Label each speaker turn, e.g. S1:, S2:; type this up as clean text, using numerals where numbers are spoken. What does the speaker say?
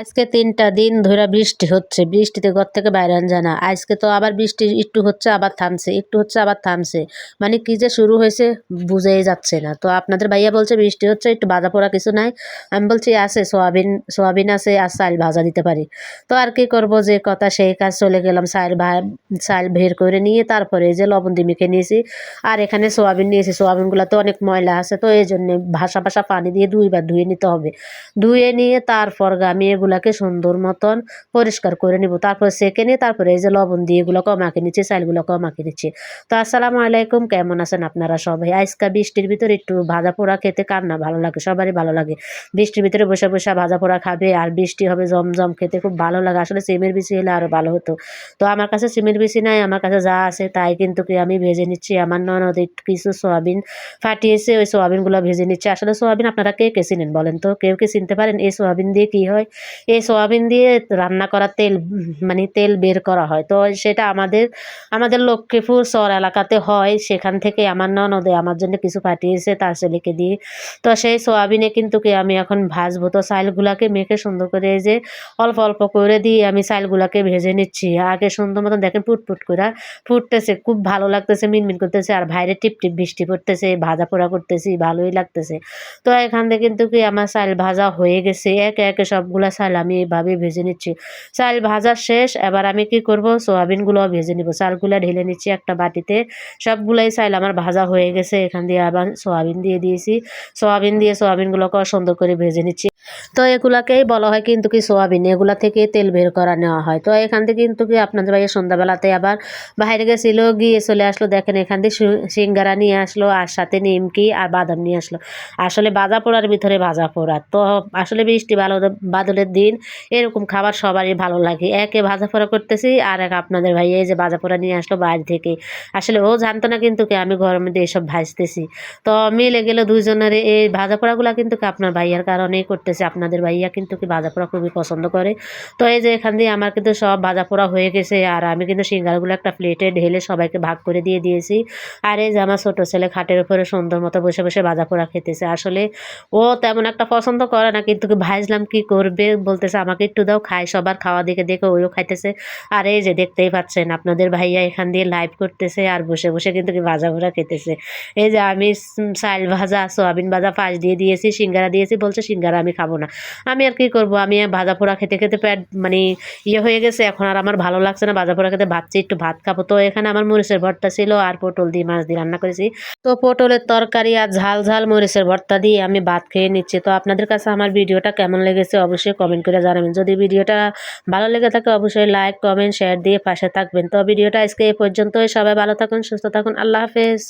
S1: আজকে ৩টা দিন ধইরা বৃষ্টি হচ্ছে। বৃষ্টিতে ঘর থেকে বাইরে আন যায় না। আজকে তো আবার বৃষ্টি একটু হচ্ছে আবার থামছে, একটু হচ্ছে আবার থামছে। মানে কি যে শুরু হইছে বুঝাই যাচ্ছে না। তো আপনাদের ভাইয়া বলছে বৃষ্টি হচ্ছে একটু ভাজা পোড়া কিছু নাই। আমি বলছি আছে সোয়াবিন আছে আর চাইল ভাজা দিতে পারি। তো আর কি করব যে কথা সেই কাজ চলে গেলাম। চাইল বের করে নিয়ে তারপরে এই যে লবণ দিয়ে মেখে নিয়েছি। আর এখানে সোয়াবিন নিয়েছি। সোয়াবিনগুলাতে অনেক ময়লা আছে তো এইজন্যে ভাসা পানি দিয়ে ২ বার ধুয়ে নিতে হবে। ধুয়ে নিয়ে তারপর আমি এগুলাকে সুন্দর মতন পরিষ্কার করে নিব। তারপর সেঁকে নিয়ে তারপরে এই যে লবণ দিয়ে এগুলোকেও মাখিয়ে নিচ্ছি, চালগুলোকেও মাখিয়ে নিচ্ছি। তো আসসালামু আলাইকুম, কেমন আছেন আপনারা সবাই? আজকা বৃষ্টির ভিতরে একটু ভাজা পোড়া খেতে কার না ভালো লাগে? সবারই ভালো লাগে। বৃষ্টির ভিতরে বসে ভাজা পোড়া খাবে আর বৃষ্টি হবে জমজম খেতে খুব ভালো লাগে। আসলে সিমের বিচি হলে আরো ভালো হতো। তো আমার কাছে সিমের বিচি নাই, আমার কাছে যা আছে তাই কিন্তু কি আমি ভেজে নিচ্ছি। আমার ননদ একটু কিছু সোয়াবিন ফাটিয়েছে, ওই সোয়াবিনগুলো ভেজে নিচ্ছে। আসলে সোয়াবিন আপনারা কে কে চিনেন বলেন তো? কেউ কি চিনতে পারেন এই সোয়াবিন দিয়ে কি হয়? এই সোয়াবিন দিয়ে রান্না করা তেল মানে তেল বের করা হয়। তো সেটা আমাদের লক্ষ্মীপুর চর এলাকাতে হয়। সেখান থেকে আমার ননদে আমার জন্য কিছু পাঠিয়েছে তার ছেলেকে দিয়ে। তো সেই সোয়াবিনে কিন্তু কি আমি এখন ভাজবো। তো চাইলগুলাকে মেখে সুন্দর করে এই যে অল্প অল্প করে দিয়ে আমি চাইলগুলাকে ভেজে নিচ্ছি। আগে সুন্দর মতন দেখেন পুটপুট কইরা ফুটতেছে। খুব ভালো লাগতেছে, মিনমিন করতেছে আর বাইরে টিপটিপ বৃষ্টি পড়তেছে, ভাজা পোড়া করতেছি, ভালোই লাগতেছে। তো এখান থেকে কিন্তু কি আমার চাল ভাজা হয়ে গেছে। একে একে সবগুলা চাল আমি এভাবে ভেজে নিচ্ছি। চাল ভাজা শেষ, এবার আমি কি করব সোয়াবিনগুলোও ভেজে নিব। চালগুলা ঢেলে নিচ্ছি একটা বাটিতে। সবগুলাই চাল আমার ভাজা হয়ে গেছে। এখান দিয়ে আবার সোয়াবিন দিয়ে দিয়েছি। সোয়াবিন দিয়ে সোয়াবিনগুলোকেও সুন্দর করে ভেজে নিচ্ছি। তো এগুলাকেই বলা হয় কিন্তু কি সোয়াবিন, এগুলা থেকে তেল বের করা নেওয়া হয়। তো এখান থেকে কিন্তু কি আপনাদের ভাইয়া সন্ধ্যাবেলাতে আবার বাইরে গেছিল, গিয়ে চলে আসলো। দেখেন এখান থেকে সিঙ্গারা নিয়ে আসলো আর সাথে নিমকি আর বাদাম নিয়ে আসলো। আসলে ভাজা পোড়ার ভিতরে ভাজা পোড়া। তো আসলে বৃষ্টি বাদলের দিন এরকম খাবার সবারই ভালো লাগে। একে ভাজা পোড়া করতেছি আর এক আপনাদের ভাইয়া এই যে ভাজা পোড়া নিয়ে আসলো বাইরে থেকে। আসলে ও জানতো না কিন্তু কি আমি ঘরের মধ্যে এসব ভাজতেছি। তো মিলে গেল দুইজনের এই ভাজা পোড়াগুলা কিন্তু কি আপনার ভাইয়ার কারণেই করতেছে। আপনাদের ভাইয়া কিন্তু কি ভাজা পোড়া খুবই পছন্দ করে। তো এই যে এখান দিয়ে আমার কিন্তু সব ভাজা পোড়া হয়ে গেছে আর আমি কিন্তু সিঙ্গারাগুলো একটা প্লেটে ঢেলে সবাইকে ভাগ করে দিয়ে দিয়েছি। আর এই যে আমার ছোট ছেলে খাটের উপরে সুন্দর মতো বসে ভাজা পোড়া খেতেছে। আসলে ও তেমন একটা পছন্দ করে না কিন্তু কি ভাজলাম কি করবে, বলতেছে আমাকে একটু দাও খাই। সবার খাওয়া দেখে দেখে ওইও খাইতেছে। আর এই যে দেখতেই পাচ্ছেন আপনাদের ভাইয়া এখান দিয়ে লাইভ করতেছে আর বসে কিন্তু কি ভাজা পোড়া খেতেছে। এই যে আমি চাল ভাজা সোয়াবিন ভাজা পাশ দিয়ে দিয়েছি, সিঙ্গারা দিয়েছি, বলছে সিঙ্গারা আমি খাবো না। আমি আর কি করব, আমি ভাজা পোড়া খেতে খেতে পেট মানে ইয়ে হয়ে গেছে। এখন আর আমার ভালো লাগছে না ভাজা পোড়া খেতে, ভাবছি একটু ভাত খাবো। তো এখানে আমার মরিচের ভর্তা ছিল আর পটল দিয়ে মাছ দিয়ে রান্না করেছি। তো পটলের তরকারি আর ঝাল ঝাল মরিচের ভর্তা দিয়ে আমি ভাত খেয়ে নিচ্ছি। তো আপনাদের কাছে আমার ভিডিওটা কেমন লেগেছে অবশ্যই কমেন্ট করে জানাবেন। যদি ভিডিওটা ভালো লেগে থাকে অবশ্যই লাইক কমেন্ট শেয়ার দিয়ে পাশে থাকবেন। তো ভিডিওটা আজকে এই পর্যন্তই। সবাই ভালো থাকুন, সুস্থ থাকুন, আল্লাহ হাফেজ।